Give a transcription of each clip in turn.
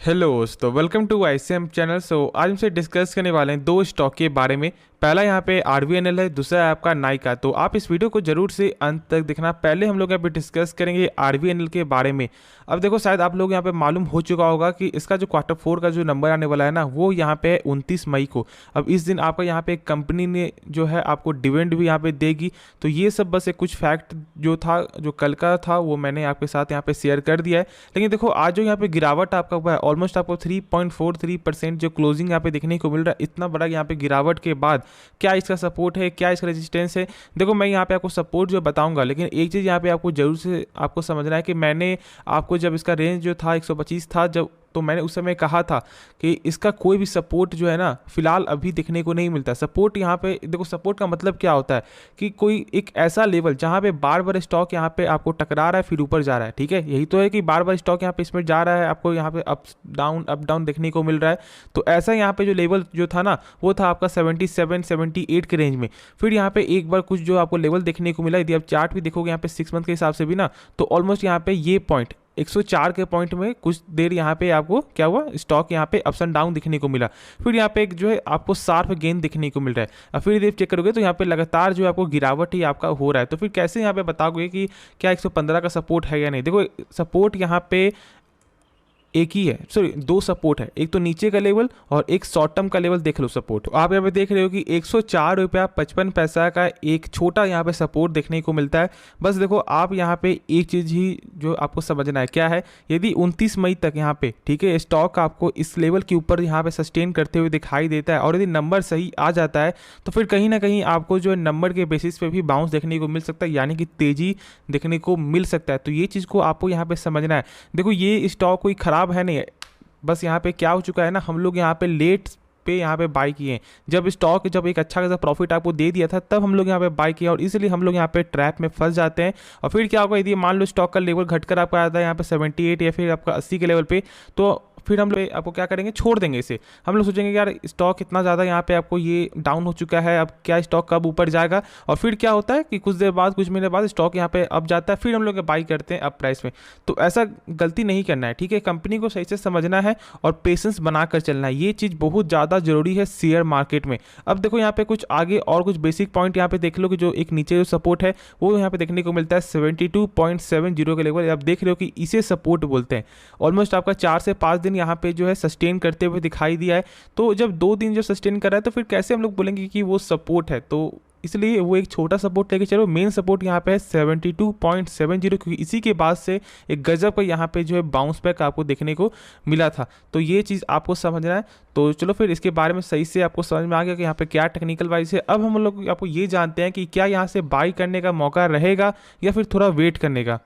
Hello दोस्तों, welcome to ICM channel. आज हमसे डिस्कस करने वाले हैं दो स्टॉक के बारे में। पहला यहाँ पे आरवीएनएल है, दूसरा है आपका नाइका। तो आप इस वीडियो को जरूर से अंत तक देखना। पहले हम लोग यहाँ पे डिस्कस करेंगे आरवीएनएल के बारे में। अब देखो, शायद आप लोग यहाँ पे मालूम हो चुका होगा कि इसका जो क्वार्टर 4 का जो नंबर आने वाला है ना, वो यहाँ पे 29 मई को। अब इस दिन आपका यहाँ पे कंपनी ने जो है आपको डिविडेंड भी यहाँ पे देगी। तो ये सब बस एक कुछ फैक्ट जो था, जो कल का था, वो मैंने आपके साथ यहाँ पे शेयर कर दिया है। लेकिन देखो, आज जो यहाँ पे गिरावट आपका हुआ है, ऑलमोस्ट आपको 3.43% जो क्लोजिंग यहाँ पे देखने को मिल रहा है। इतना बड़ा यहाँ पे गिरावट के बाद क्या इसका सपोर्ट है, क्या इसका रेजिस्टेंस है, देखो मैं यहाँ पे आपको सपोर्ट जो बताऊंगा। लेकिन एक चीज़ यहाँ पे आपको जरूर से आपको समझना है कि मैंने आपको जब इसका रेंज जो था 125 था, जब तो मैंने उस समय कहा था कि इसका कोई भी सपोर्ट जो है ना, फिलहाल अभी देखने को नहीं मिलता। सपोर्ट यहाँ पे देखो, सपोर्ट का मतलब क्या होता है कि कोई एक ऐसा लेवल जहाँ पे बार बार स्टॉक यहाँ पे आपको टकरा रहा है, फिर ऊपर जा रहा है। ठीक है, यही तो है कि बार बार स्टॉक यहाँ पे इसमें जा रहा है, आपको यहाँ पे अप डाउन देखने को मिल रहा है। तो ऐसा यहाँ पे जो लेवल जो था ना, वो था आपका 77-78 के रेंज में। फिर यहाँ पे एक बार कुछ जो आपको लेवल देखने को मिला, यदि आप चार्ट भी देखोगे यहाँ पे 6 मंथ के हिसाब से भी ना, तो ऑलमोस्ट यहाँ पे ये पॉइंट 104 के पॉइंट में कुछ देर यहाँ पे आपको क्या हुआ, स्टॉक यहाँ पे अप्स एंड डाउन दिखने को मिला। फिर यहाँ पे एक जो है आपको शार्प गेन दिखने को मिल रहा है। अब फिर यदि चेक करोगे तो यहाँ पे लगातार जो है आपको गिरावट ही आपका हो रहा है। तो फिर कैसे यहाँ पे बताओगे कि क्या 115 का सपोर्ट है या नहीं। देखो, सपोर्ट यहाँ पे एक ही है, सॉरी दो सपोर्ट है, एक तो नीचे का लेवल और एक शॉर्ट टर्म का लेवल देख लो सपोर्ट। तो आप यहाँ पे देख रहे हो कि 104 रुपया 55 पैसा का एक छोटा यहाँ पे सपोर्ट देखने को मिलता है। बस देखो, आप यहाँ पे एक चीज़ ही जो आपको समझना है क्या है, यदि 29 मई तक यहाँ पे ठीक है स्टॉक आपको इस लेवल के ऊपर यहाँ पे सस्टेन करते हुए दिखाई देता है और यदि नंबर सही आ जाता है, तो फिर कहीं ना कहीं आपको जो है नंबर के बेसिस पे भी बाउंस देखने को मिल सकता है, यानी कि तेजी देखने को मिल सकता है। तो ये चीज़ को आपको यहाँ पे समझना है। देखो, ये स्टॉक कोई खराब है नहीं, बस यहाँ पे क्या हो चुका है ना, हम लोग यहाँ पे लेट पे यहाँ पे बाई किए हैं। जब स्टॉक जब एक अच्छा खासा प्रॉफिट आपको दे दिया था, तब हम लोग यहाँ पे बाई किया और इसलिए हम लोग यहाँ पे ट्रैप में फंस जाते हैं। और फिर क्या होगा, यदि मान लो स्टॉक का लेवल घटकर आपका आता है यहाँ पे 78 या फिर आपका 80 के लेवल पे, तो फिर हम लोग आपको क्या करेंगे, छोड़ देंगे इसे। हम लोग सोचेंगे कि यार स्टॉक इतना ज़्यादा यहाँ पे आपको ये डाउन हो चुका है, अब क्या स्टॉक कब ऊपर जाएगा। और फिर क्या होता है कि कुछ देर बाद, कुछ महीने बाद स्टॉक यहाँ पे अप जाता है, फिर हम लोग बाई करते हैं अप प्राइस में। तो ऐसा गलती नहीं करना है। ठीक है, कंपनी को सही से समझना है और पेशेंस बनाकर चलना है। ये चीज़ बहुत ज़्यादा जरूरी है शेयर मार्केट में। अब देखो, यहाँ पे कुछ आगे और कुछ बेसिक पॉइंट यहाँ पे देख लो कि जो एक नीचे जो सपोर्ट है वो यहाँ पे देखने को मिलता है 72.70 के लेवल। आप देख रहे हो कि इसे सपोर्ट बोलते हैं। ऑलमोस्ट आपका 4 से 5 दिन यहाँ पे जो है सस्टेन करते हुए दिखाई दिया है। तो जब 2 दिन जो सस्टेन कर रहा है, तो फिर कैसे हम लोग बोलेंगे कि वो सपोर्ट है। तो इसलिए वो एक छोटा सपोर्ट लेके चलो। मेन सपोर्ट यहाँ पे है 72.70, क्योंकि इसी के बाद से एक गजब का यहाँ पे जो है बाउंस बैक आपको देखने को मिला था। तो ये चीज़ आपको समझना है। तो चलो फिर इसके बारे में सही से आपको समझ में आ गया कि यहाँ पे क्या टेक्निकल वाइज है। अब हम लोग आपको ये जानते हैं कि क्या यहाँ से बाई करने का मौका रहेगा या फिर थोड़ा वेट करने का।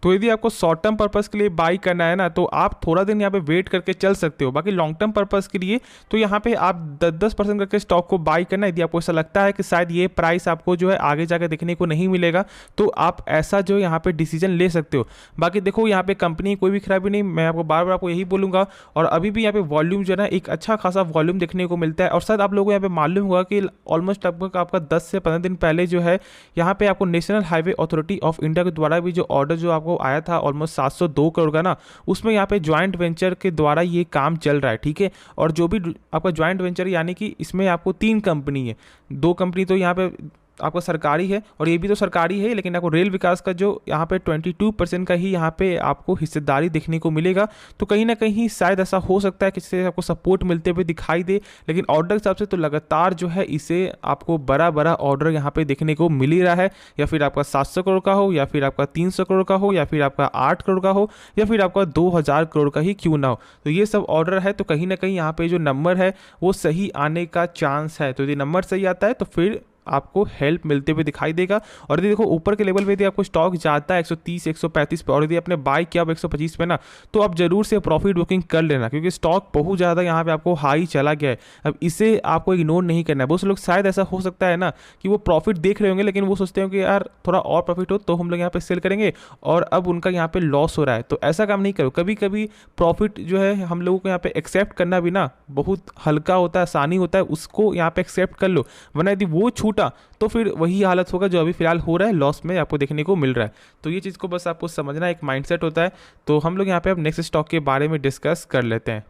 तो यदि आपको शॉर्ट टर्म पर्पस के लिए बाई करना है ना, तो आप थोड़ा दिन यहाँ पे वेट करके चल सकते हो। बाकी लॉन्ग टर्म पर्पस के लिए तो यहाँ पे आप 10-10% करके स्टॉक को बाई करना। यदि आपको ऐसा लगता है कि शायद ये प्राइस आपको जो है आगे जाकर देखने को नहीं मिलेगा, तो आप ऐसा जो यहाँ पे डिसीजन ले सकते हो। बाकी देखो, यहाँ पे कंपनी कोई भी खराबी नहीं, मैं आपको बार बार आपको यही बोलूँगा। और अभी भी यहाँ पे वॉल्यूम जो है ना, एक अच्छा खासा वॉल्यूम देखने को मिलता है। और शायद आप लोगों को यहाँ पे मालूम होगा कि ऑलमोस्ट लगभग आपका 10 से 15 दिन पहले जो है यहाँ पे आपको national highway authority of India के द्वारा भी जो ऑर्डर जो आपको आया था ऑलमोस्ट 702 करोड़ का ना, उसमें यहाँ पे ज्वाइंट वेंचर के द्वारा ये काम चल रहा है। ठीक है, और जो भी आपका ज्वाइंट वेंचर यानी कि इसमें आपको 3 कंपनी है, 2 कंपनी तो यहाँ पे आपका सरकारी है और ये भी तो सरकारी है, लेकिन आपको रेल विकास का जो यहाँ पे 22% का ही यहाँ पे आपको हिस्सेदारी देखने को मिलेगा। तो कहीं ना कहीं शायद ऐसा हो सकता है कि इससे आपको सपोर्ट मिलते हुए दिखाई दे। लेकिन ऑर्डर के हिसाब से तो लगातार जो है इसे आपको बड़ा बड़ा ऑर्डर यहाँ पे देखने को मिल ही रहा है। या फिर आपका 700 करोड़ का हो, या फिर आपका 300 करोड़ का हो, या फिर आपका 8 करोड़ का हो, या फिर आपका 2000 करोड़ का ही क्यों ना हो। तो ये सब ऑर्डर है, तो कहीं ना कहीं यहाँ पे जो नंबर है वो सही आने का चांस है। तो यदि नंबर सही आता है तो फिर आपको हेल्प मिलते हुए दिखाई देगा। और यदि देखो, ऊपर के लेवल पे यदि आपको स्टॉक जाता है 130 135 पे और यदि आपने बाय किया 125 पे ना, तो आप जरूर से प्रॉफिट बुकिंग कर लेना, क्योंकि स्टॉक बहुत ज़्यादा यहाँ पे आपको हाई चला गया है। अब इसे आपको इग्नोर नहीं करना है। बहुत से लोग शायद ऐसा हो सकता है ना कि वो प्रॉफिट देख रहे होंगे, लेकिन वो सोचते हो कि यार थोड़ा और प्रॉफिट हो तो हम लोग यहाँ पे सेल करेंगे, और अब उनका यहाँ पे लॉस हो रहा है। तो ऐसा काम नहीं करो। कभी कभी प्रॉफिट जो है हम लोगों को यहाँ पे एक्सेप्ट करना भी ना बहुत हल्का होता है, आसानी होता है, उसको यहाँ पे एक्सेप्ट कर लो। वरना यदि वो छूट टूटा तो फिर वही हालत होगा जो अभी फिलहाल हो रहा है, लॉस में आपको देखने को मिल रहा है। तो ये चीज़ को बस आपको समझना, एक माइंडसेट होता है। तो हम लोग यहाँ पे अब नेक्स्ट स्टॉक के बारे में डिस्कस कर लेते हैं।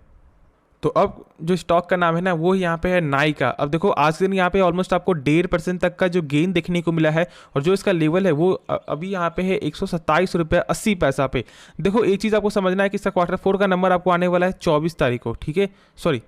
तो अब जो स्टॉक का नाम है ना वो यहाँ पे है नाइका। अब देखो आज के दिन यहाँ पे ऑलमोस्ट आपको 1.5% तक का जो गेन देखने को मिला है, और जो इसका लेवल है वो अभी यहाँ पे है 127 रुपये 80 पैसा पे। देखो एक चीज़ आपको समझना है कि इसका Q4 का नंबर आपको आने वाला है 24 तारीख को, ठीक है, सॉरी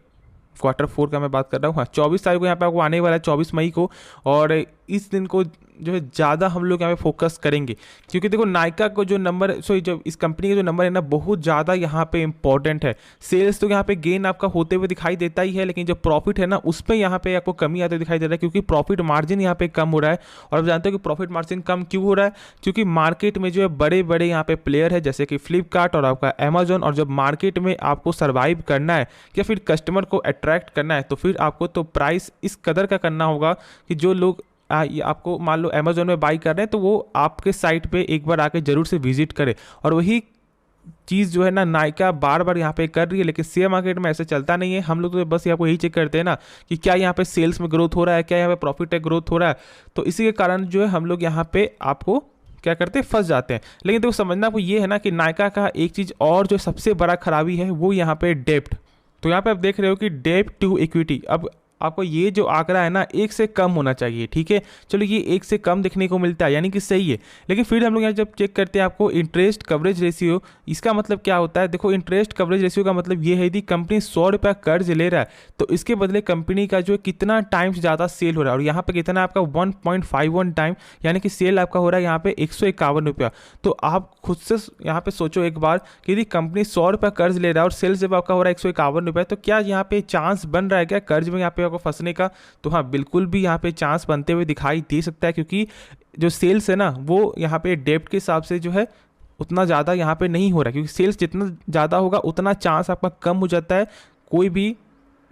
Q4 का मैं बात कर रहा हूँ, हाँ 24 तारीख को यहाँ पे आपको आने वाला है, 24 मई को। और इस दिन को जो है ज़्यादा हम लोग यहाँ पे फोकस करेंगे, क्योंकि देखो नाइका को जो नंबर, सॉरी जो इस कंपनी का जो नंबर है ना बहुत ज़्यादा यहाँ पे इंपॉर्टेंट है। सेल्स तो यहाँ पे गेन आपका होते हुए दिखाई देता ही है, लेकिन जो प्रॉफिट है ना उस पर यहाँ पे आपको कमी आते हुए दिखाई दे रहा है, क्योंकि प्रॉफिट मार्जिन यहाँ पे कम हो रहा है। और आप जानते हो कि प्रॉफिट मार्जिन कम क्यों हो रहा है, क्योंकि मार्केट में जो है बड़े बड़े यहाँ पे प्लेयर है जैसे कि फ्लिपकार्ट और आपका अमेजोन, और जब मार्केट में आपको सर्वाइव करना है या फिर कस्टमर को अट्रैक्ट करना है तो फिर आपको तो प्राइस इस कदर का करना होगा कि जो लोग आपको मान लो अमेजोन में बाई कर रहे हैं तो वो आपके साइट पे एक बार आके जरूर से विजिट करे। और वही चीज़ जो है ना नाइका बार बार यहाँ पे कर रही है, लेकिन शेयर मार्केट में ऐसे चलता नहीं है। हम लोग तो बस आपको यही चेक करते हैं ना कि क्या यहाँ पे सेल्स में ग्रोथ हो रहा है, क्या यहाँ पे प्रॉफिट है ग्रोथ हो रहा है। तो इसी के कारण जो है हम लोग यहाँ पे आपको क्या करते हैं, फंस जाते हैं। लेकिन देखो समझना आपको ये है ना कि नाइका का एक चीज़ और जो सबसे बड़ा खराबी है वो यहाँ पे डेप्ट। तो यहाँ पे आप देख रहे हो कि डेप्ट टू इक्विटी, अब आपको ये जो आंकड़ा है ना 1 से कम होना चाहिए, ठीक है। चलो ये 1 से कम देखने को मिलता है, यानी कि सही है। लेकिन फिर हम लोग यहाँ जब चेक करते हैं आपको इंटरेस्ट कवरेज रेशियो, इसका मतलब क्या होता है। देखो इंटरेस्ट कवरेज रेशियो का मतलब ये है कि कंपनी 100 रुपया कर्ज ले रहा है तो इसके बदले कंपनी का जो कितना टाइम्स ज़्यादा सेल हो रहा है, और यहाँ पे कितना आपका 1.51 टाइम, यानी कि सेल आपका हो रहा है यहाँ पे 151 रुपया। तो आप खुद से यहाँ पे सोचो एक बार कि यदि कंपनी 100 रुपया कर्ज ले रहा है और सेल जब आपका हो रहा है 151 रुपया, तो क्या यहाँ पे चांस बन रहा है क्या कर्ज में यहाँ पे को फंसने का। तो हाँ बिल्कुल भी यहाँ पे चांस बनते हुए दिखाई दे सकता है, क्योंकि जो सेल्स है ना वो यहाँ पे डेप्ट के हिसाब से जो है उतना ज़्यादा यहाँ पे नहीं हो रहा है, क्योंकि सेल्स जितना ज़्यादा होगा उतना चांस आपका कम हो जाता है कोई भी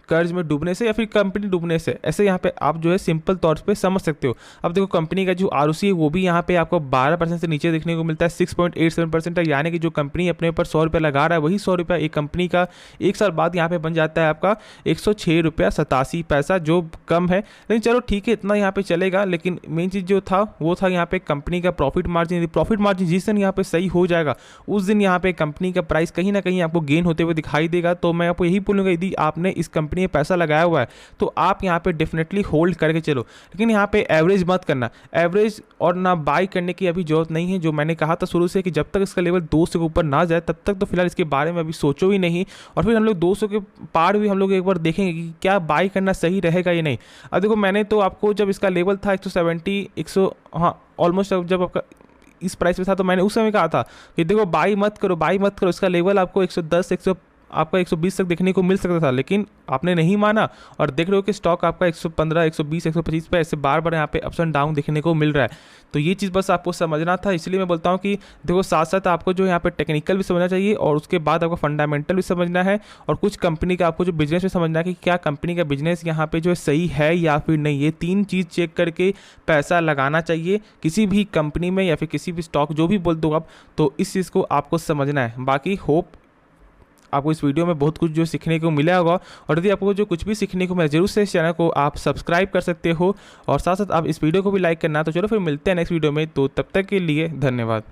कर्ज में डूबने से या फिर कंपनी डूबने से। ऐसे यहाँ पे आप जो है सिंपल तौर पे समझ सकते हो। अब देखो कंपनी का जो ROC है वो भी यहाँ पे आपको 12% से नीचे देखने को मिलता है, 6.87% है, यानी कि जो कंपनी अपने ऊपर 100 रुपया लगा रहा है वही 100 रुपया एक कंपनी का एक साल बाद यहाँ पे बन जाता है आपका 106 रुपया 87 पैसा, जो कम है। लेकिन चलो ठीक है इतना यहाँ पे चलेगा। लेकिन मेन चीज़ जो था वो था यहाँ पे कंपनी का प्रॉफिट मार्जिन। प्रॉफिट मार्जिन जिस दिन यहाँ पे सही हो जाएगा उस दिन यहाँ पे कंपनी का प्राइस कहीं ना कहीं आपको गेन होते हुए दिखाई देगा। तो मैं आपको यही बोलूँगा यदि आपने इस कंपनी में पैसा लगाया हुआ है तो आप यहाँ पे डेफिनेटली होल्ड करके चलो, लेकिन यहाँ पे एवरेज मत करना। एवरेज और ना बाई करने की अभी जरूरत नहीं है। जो मैंने कहा था शुरू से कि जब तक इसका लेवल 200 के ऊपर ना जाए तब तक तो फिलहाल इसके बारे में अभी सोचो ही नहीं। और फिर हम लोग 200 के पार भी हम लोग एक बार देखेंगे कि क्या बाई करना सही रहेगा या नहीं। अब देखो मैंने तो आपको जब इसका लेवल था 170 100 हाँ ऑलमोस्ट जब आपका इस प्राइस पे था तो मैंने उस समय कहा था कि देखो बाई मत करो, इसका लेवल आपको 110 आपका 120 तक देखने को मिल सकता था, लेकिन आपने नहीं माना और देख रहे हो कि स्टॉक आपका 115 120 125 पे ऐसे बार बार यहाँ पे अप्स एंड डाउन देखने को मिल रहा है। तो ये चीज़ बस आपको समझना था। इसलिए मैं बोलता हूँ कि देखो साथ साथ आपको जो यहाँ पे टेक्निकल भी समझना चाहिए और उसके बाद आपको फंडामेंटल भी समझना है, और कुछ कंपनी का आपको जो बिजनेस भी समझना है कि क्या कंपनी का बिजनेस यहाँ पे जो है सही है या फिर नहीं। ये 3 चीज़ चेक करके पैसा लगाना चाहिए किसी भी कंपनी में या फिर किसी भी स्टॉक, जो भी बोल दो आप। तो इस चीज़ को आपको समझना है। बाकी होप आपको इस वीडियो में बहुत कुछ जो सीखने को मिला होगा, और यदि आपको जो कुछ भी सीखने को मिला जरूर से इस चैनल को आप सब्सक्राइब कर सकते हो, और साथ साथ आप इस वीडियो को भी लाइक करना। तो चलो फिर मिलते हैं नेक्स्ट वीडियो में, तो तब तक के लिए धन्यवाद।